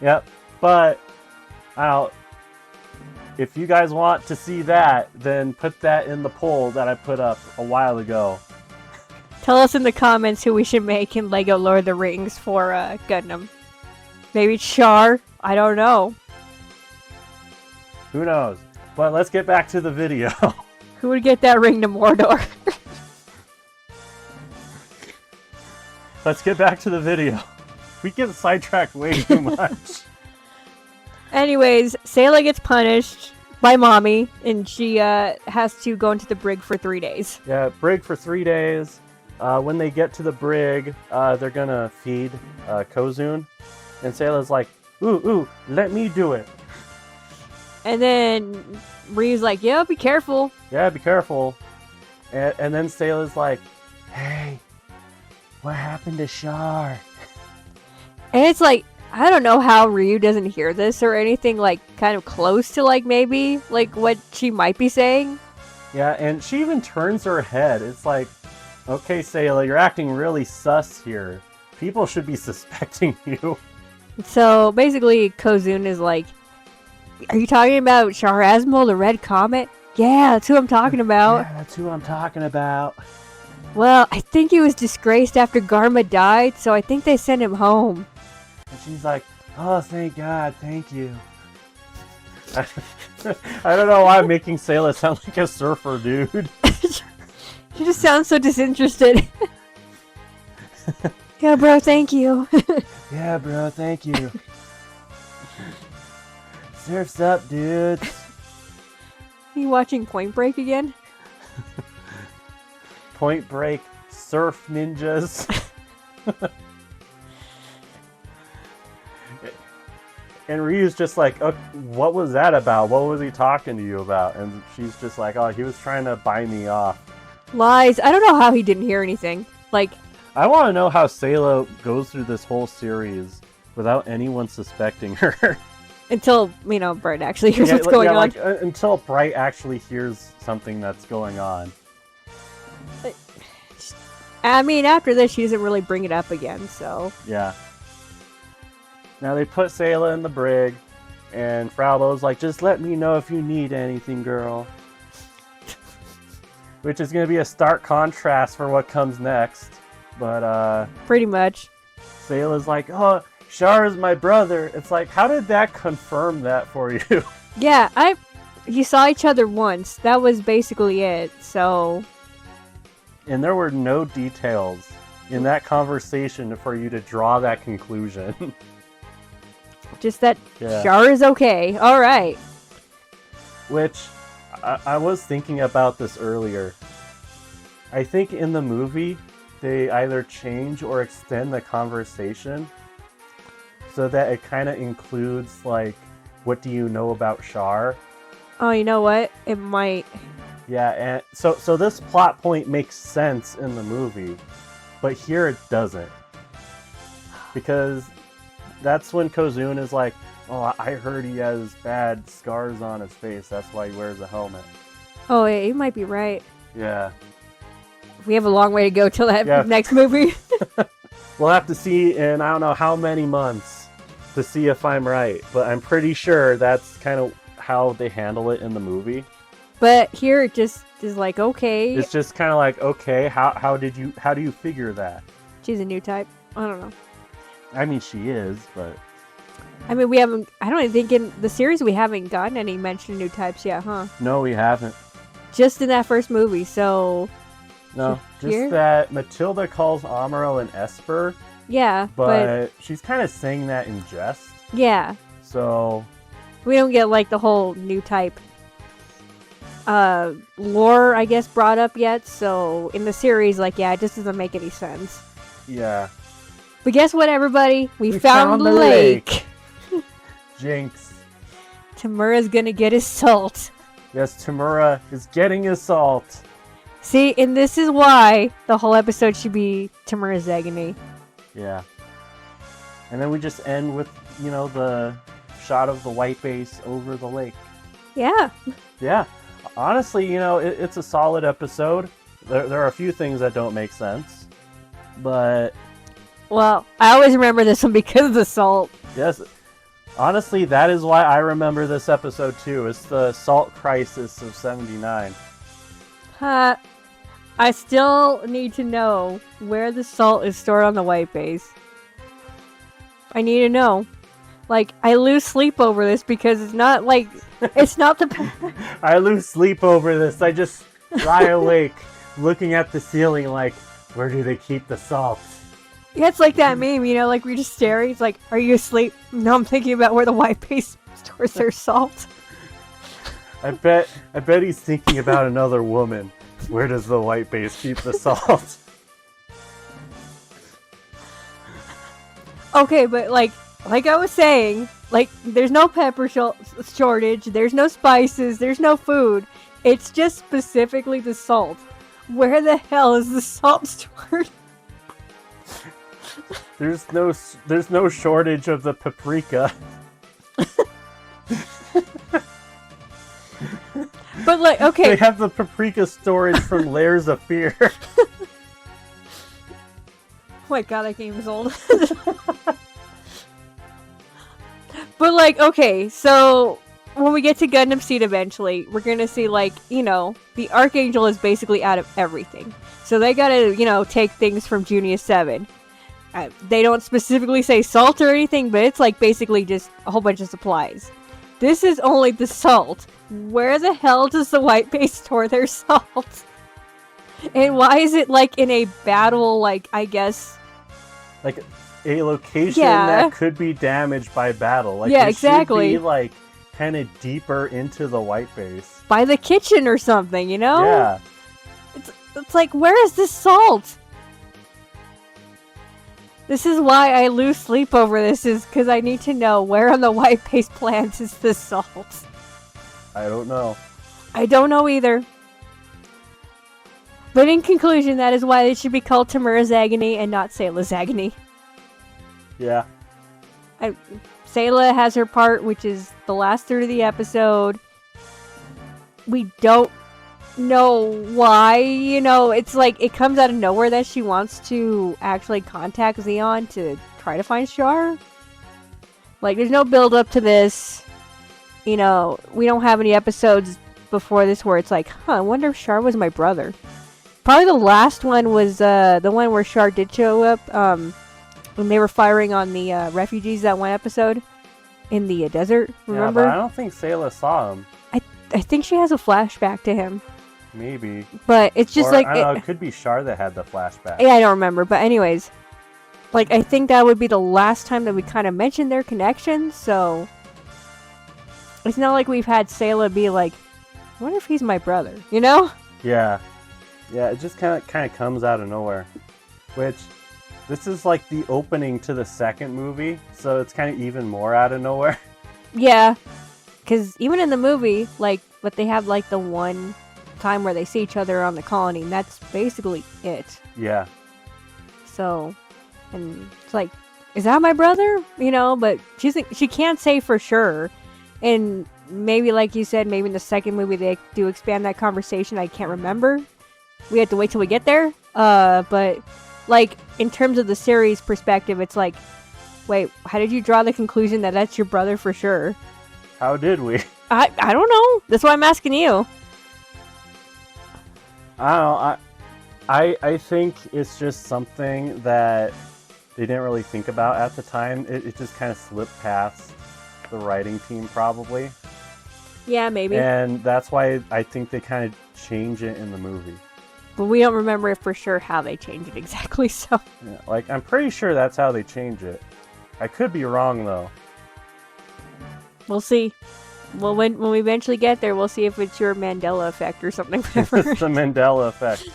Yep, but if you guys want to see that, then put that in the poll that I put up a while ago. Tell us in the comments who we should make in Lego Lord of the Rings for Gundam. Maybe Char? I don't know. Who knows? But let's get back to the video. Who would get that ring to Mordor? Let's get back to the video. We get sidetracked way too much. Anyways, Sayla gets punished by mommy, and she has to go into the brig for 3 days. Yeah, brig for 3 days. When they get to the brig, they're gonna feed Kozun. And Sayla's like, ooh, let me do it. And then Ryu's like, yeah, be careful. Yeah, be careful. And then Sayla's like, hey, what happened to Char? And it's like, I don't know how Ryu doesn't hear this or anything like kind of close to like maybe like what she might be saying. Yeah, and she even turns her head. It's like, okay, Sayla, you're acting really sus here. People should be suspecting you. So basically, Kozun is like, are you talking about Char-Aznable, the Red Comet? Yeah, that's who I'm talking about. Yeah, that's who I'm talking about. Well, I think he was disgraced after Garma died, so I think they sent him home. And she's like, oh, thank God, thank you. I don't know why I'm making Sayla sound like a surfer dude. She just sounds so disinterested. Yeah, bro, thank you. Yeah, bro, thank you. Surf's up, dudes. You watching Point Break again? Point Break, surf ninjas. And Ryu's just like, oh, what was that about? What was he talking to you about? And she's just like, oh, he was trying to buy me off. Lies. I don't know how he didn't hear anything. Like, I want to know how Sayla goes through this whole series without anyone suspecting her. until, Bright actually hears what's going on. Like, until Bright actually hears something that's going on. I mean, after this, she doesn't really bring it up again, so... Yeah. Now they put Sayla in the brig, and Fraulo's like, just let me know if you need anything, girl. Which is going to be a stark contrast for what comes next. But, pretty much. Sayla's like, oh, Char is my brother. It's like, how did that confirm that for you? Yeah, you saw each other once. That was basically it, so... And there were no details in that conversation for you to draw that conclusion. Just that Char is okay. Alright. Which, I was thinking about this earlier. I think in the movie, they either change or extend the conversation so that it kind of includes, like, what do you know about Char? Oh, you know what? It might... Yeah, and so this plot point makes sense in the movie, but here it doesn't. Because that's when Kozun is like, oh, I heard he has bad scars on his face, that's why he wears a helmet. Oh, yeah, you might be right. Yeah. We have a long way to go till that next movie. We'll have to see in I don't know how many months to see if I'm right, but I'm pretty sure that's kind of how they handle it in the movie. But here it just is like, okay. It's just kind of like, okay, how do you figure that? She's a new type. I don't know. I mean, she is, but... I mean, I don't even think in the series we haven't gotten any mention of new types yet, huh? No, we haven't. Just in that first movie, so... No, just here? that Matilda calls Amuro an Esper. Yeah, but she's kind of saying that in jest. Yeah. So... We don't get, like, the whole new type lore, I guess, brought up yet, so in the series, like, yeah, it just doesn't make any sense. Yeah. But guess what, everybody? We found the lake. Jinx. Tamura's gonna get his salt. Yes, Tamura is getting his salt. See, and this is why the whole episode should be Tamura's agony. Yeah. And then we just end with, the shot of the white base over the lake. Yeah. Yeah. Honestly, it's a solid episode. There are a few things that don't make sense. But... Well, I always remember this one because of the salt. Yes. Honestly, that is why I remember this episode too. It's the salt crisis of 79. I still need to know where the salt is stored on the white base. I need to know. Like, I lose sleep over this because it's not like... It's not the... I lose sleep over this. I just lie awake looking at the ceiling like, where do they keep the salt? Yeah, it's like that meme, like we're just staring. It's like, are you asleep? No, I'm thinking about where the white base stores their salt. I bet he's thinking about another woman. Where does the white base keep the salt? Okay, but like I was saying, like, there's no pepper shortage, there's no spices, there's no food. It's just specifically the salt. Where the hell is the salt stored? There's no shortage of the paprika. But like, okay. They have the paprika storage from Layers of Fear. Oh my god, that game is old. But like, okay, so when we get to Gundam Seed eventually, we're gonna see, like, the Archangel is basically out of everything. So they gotta, take things from Junior 7. They don't specifically say salt or anything, but it's like basically just a whole bunch of supplies. This is only the salt. Where the hell does the white base store their salt? And why is it like in a battle, like, I guess, like a location Yeah. that could be damaged by battle. Like, Yeah, it exactly. should be like kind of deeper into the white base. By the kitchen or something, you know? Yeah. It's like, where is this salt? This is why I lose sleep over this, is because I need to know where on the white base plants is the salt. I don't know. I don't know either. But in conclusion, that is why it should be called Tamura's Agony and not Sayla's Agony. Yeah. Sayla has her part, which is the last third of the episode. We don't know why, you know, it's like it comes out of nowhere that she wants to actually contact Zeon to try to find Char. Like, there's no build up to this. You know, we don't have any episodes before this where it's like, I wonder if Char was my brother. Probably the last one was the one where Char did show up when they were firing on the refugees, that one episode in the desert, remember? Yeah, but I don't think Sayla saw him. I think she has a flashback to him. Maybe. But it's just or, like... I don't know, it could be Char that had the flashback. Yeah, I don't remember. But anyways, like, I think that would be the last time that we kind of mentioned their connection, so... It's not like we've had Sayla be like, I wonder if he's my brother, you know? Yeah. Yeah, it just kind of comes out of nowhere. Which, this is like the opening to the second movie, so it's kind of even more out of nowhere. Yeah. Because even in the movie, like, but they have, like, the one time where they see each other on the colony, and that's basically it. Yeah. So, and it's like, is that my brother? You know, but she can't say for sure. And maybe, like you said, maybe in the second movie they do expand that conversation. I can't remember. We have to wait till we get there. But, like, in terms of the series perspective, it's like, wait, how did you draw the conclusion that that's your brother for sure? How did we? I don't know. That's why I'm asking you. I don't know. I think it's just something that they didn't really think about at the time. It just kind of slipped past the writing team, probably. Yeah, maybe. And that's why I think they kind of change it in the movie. But we don't remember for sure how they changed it exactly, so... Yeah, like, I'm pretty sure that's how they change it. I could be wrong, though. We'll see. Well, when we eventually get there, we'll see if it's your Mandela effect or something. Whatever. It's the Mandela effect.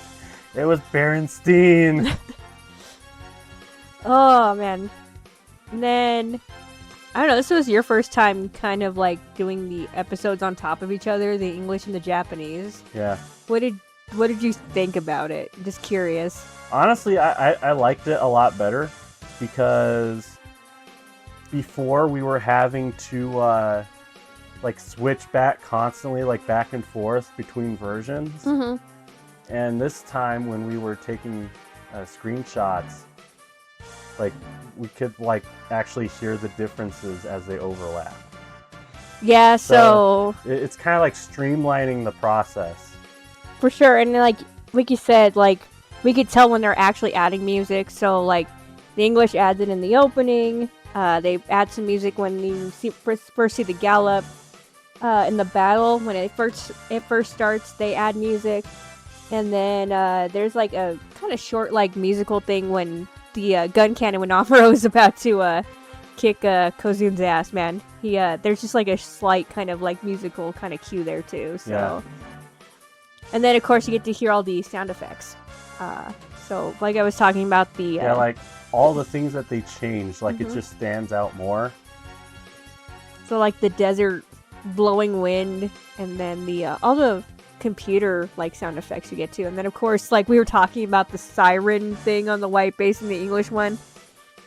It was Berenstein. Oh, man. And then... I don't know, this was your first time kind of, like, doing the episodes on top of each other, the English and the Japanese. Yeah. What did you think about it? Just curious. Honestly, I liked it a lot better because before we were having to like switch back constantly, like back and forth between versions. Mm-hmm. And this time when we were taking screenshots, like we could like actually hear the differences as they overlap. Yeah, so it's kind of like streamlining the process. for sure, and like you said, like we could tell when they're actually adding music. So like the English adds it in the opening. They add some music when you first see the gallop. In the battle, when it first starts, they add music, and then there's like a kind of short like musical thing when the gun cannon when Amuro is about to kick Kozun's ass. Man, there's just like a slight kind of like musical kind of cue there too. So. Yeah. And then, of course, you get to hear all the sound effects. So, like I was talking about the... yeah, like, all the things that they changed, like, Mm-hmm. it just stands out more. So, like, the desert blowing wind, and then the all the computer, like, sound effects you get to. And then, of course, like, we were talking about the siren thing on the white base in the English one.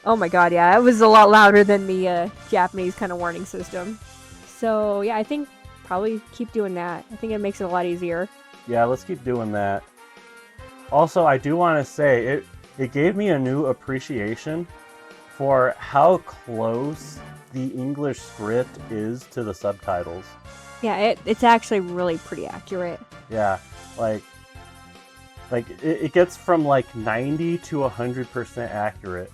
Oh my god, yeah, it was a lot louder than the Japanese kind of warning system. So, yeah, I think probably keep doing that. I think it makes it a lot easier. Yeah, let's keep doing that. Also, I do want to say, it gave me a new appreciation for how close the English script is to the subtitles. Yeah, it's actually really pretty accurate. Yeah, like it gets from like 90 to 100% accurate.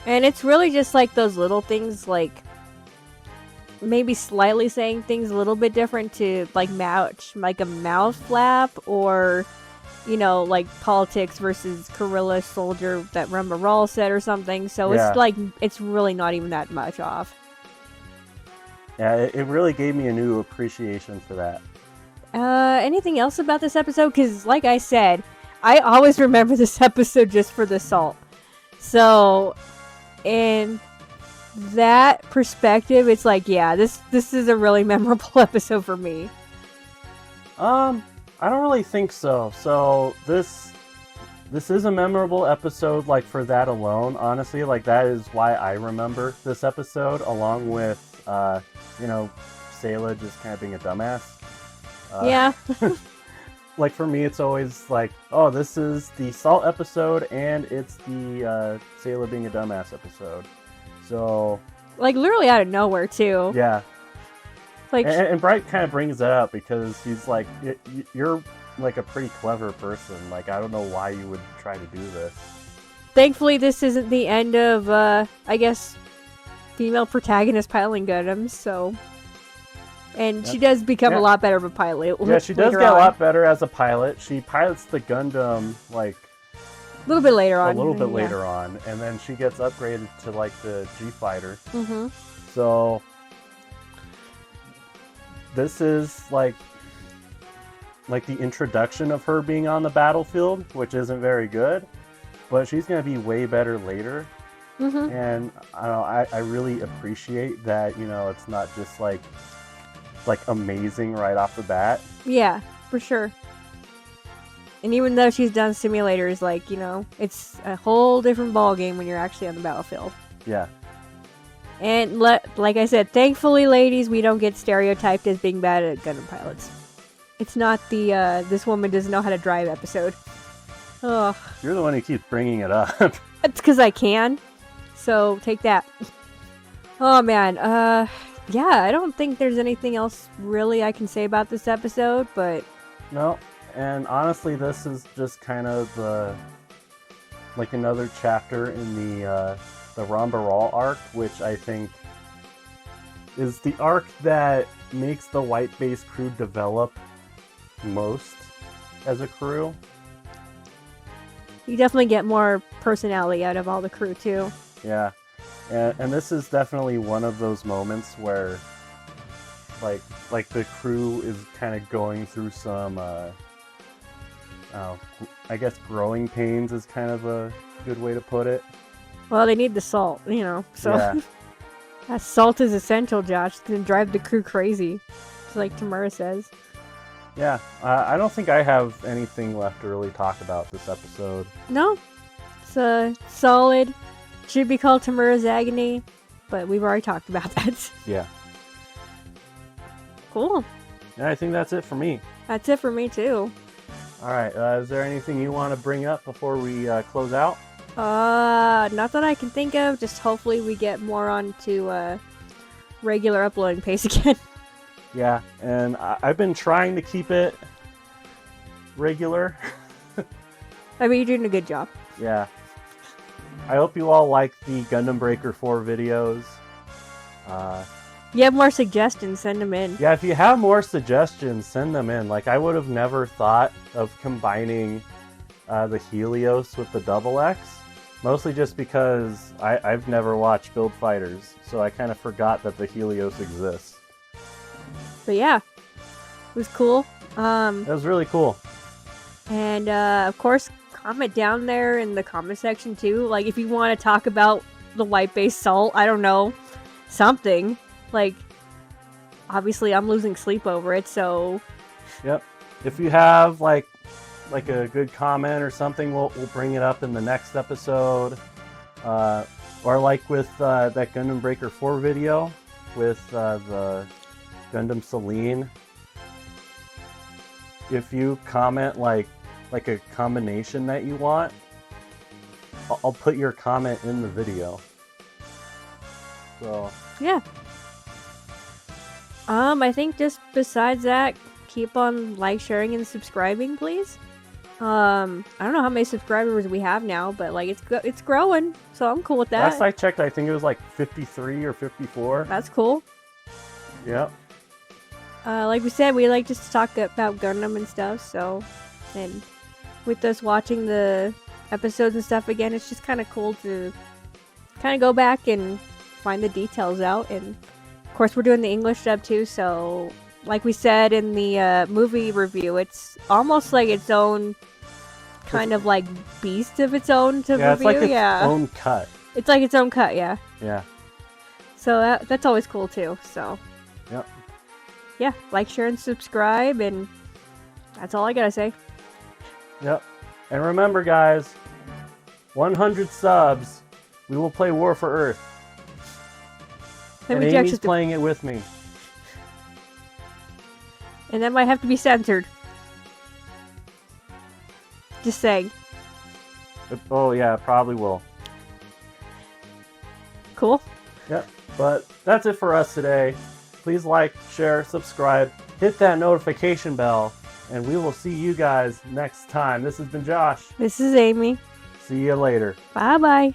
And it's really just like those little things, like maybe slightly saying things a little bit different to like match like a mouth flap, or you know, like politics versus guerrilla soldier that Rumba Rawl said or something. So Yeah. it's like, it's really not even that much off. Yeah, it really gave me a new appreciation for that. Anything else about this episode? Because, like I said, I always remember this episode just for the salt. So, in that perspective, it's like, yeah, this is a really memorable episode for me. I don't really think so. So this is a memorable episode, like, for that alone. Honestly, like, that is why I remember this episode, along with, you know, Sayla just kind of being a dumbass. Yeah. Like, for me, it's always like, oh, this is the Salt episode, and it's the Sayla being a dumbass episode. So, Like, literally out of nowhere, too. yeah. Like, And Bright kind of brings that up because he's like, you're like a pretty clever person. Like, I don't know why you would try to do this. thankfully, this isn't the end of, I guess, female protagonist piloting Gundams, so... And she does become a lot better of a pilot. Yeah, she does get a lot better as a pilot. She pilots the Gundam, like... A little bit later on. A little bit later on. And then she gets upgraded to, like, the G-Fighter. Mm-hmm. So... This is, like the introduction of her being on the battlefield, which isn't very good. But she's going to be way better later. Mm-hmm. And, I don't know, I really appreciate that, you know, it's not just, like amazing right off the bat. Yeah, for sure. And even though she's done simulators, like, you know, it's a whole different ballgame when you're actually on the battlefield. Yeah. And like I said, thankfully, ladies, we don't get stereotyped as being bad at Gundam pilots. It's not the this woman doesn't know how to drive episode. Ugh. You're the one who keeps bringing it up. It's because I can. So take that. Oh man. Yeah, I don't think there's anything else really I can say about this episode, but... No, and honestly, this is just kind of like another chapter in the Ramba Rawl arc, which I think is the arc that makes the White Base crew develop most as a crew. You definitely get more personality out of all the crew, too. Yeah. And this is definitely one of those moments where, like the crew is kind of going through some, I guess growing pains is kind of a good way to put it. Well, they need the salt, you know, so... Yeah. That salt is essential, Josh. It's gonna drive the crew crazy, just like Tamura says. Yeah, I don't think I have anything left to really talk about this episode. No. It's solid. Should be called Tamura's Agony, but we've already talked about that. Yeah. Cool. Yeah, I think that's it for me. That's it for me, too. Alright, is there anything you want to bring up before we close out? Not that I can think of. Just hopefully we get more onto regular uploading pace again. Yeah, and I've been trying to keep it regular. I mean, you're doing a good job. Yeah. I hope you all like the Gundam Breaker 4 videos. You have more suggestions, send them in. Yeah, if you have more suggestions, send them in. Like, I would have never thought of combining the Helios with the Double X. Mostly just because I've never watched Build Fighters, so I kind of forgot that the Helios exists. But yeah, it was cool. It was really cool. And of course, comment down there in the comment section too. Like, if you want to talk about the White Base Salt, I don't know, something. Like, obviously I'm losing sleep over it, so... Yep. If you have, like a good comment or something, we'll bring it up in the next episode. Or like with that Gundam Breaker 4 video with the Gundam Celine. If you comment like a combination that you want, I'll put your comment in the video. So yeah. I think just besides that, keep on sharing, and subscribing, please. I don't know how many subscribers we have now, but like it's growing, so I'm cool with that. Last I checked, I think it was like 53 or 54. That's cool. Yep. Like we said, we like just to talk about Gundam and stuff, so, and with us watching the episodes and stuff again. It's just kind of cool to kind of go back and find the details out. And of course, we're doing the English dub too, so like we said in the movie review, it's almost like its own kind of like beast of its own to Yeah, review. it's like its own cut. It's like its own cut, yeah. Yeah. So that's always cool too. So Yep. yeah, like, share, and subscribe, and that's all I gotta say. Yep. And remember, guys, 100 subs, we will play War for Earth. And Amy's playing it with me. And that might have to be censored. Just saying. Oh yeah, probably will. Cool. Yep. But that's it for us today. Please like, share, subscribe, hit that notification bell, and we will see you guys next time. This has been Josh. This is Amy. See you later. Bye-bye.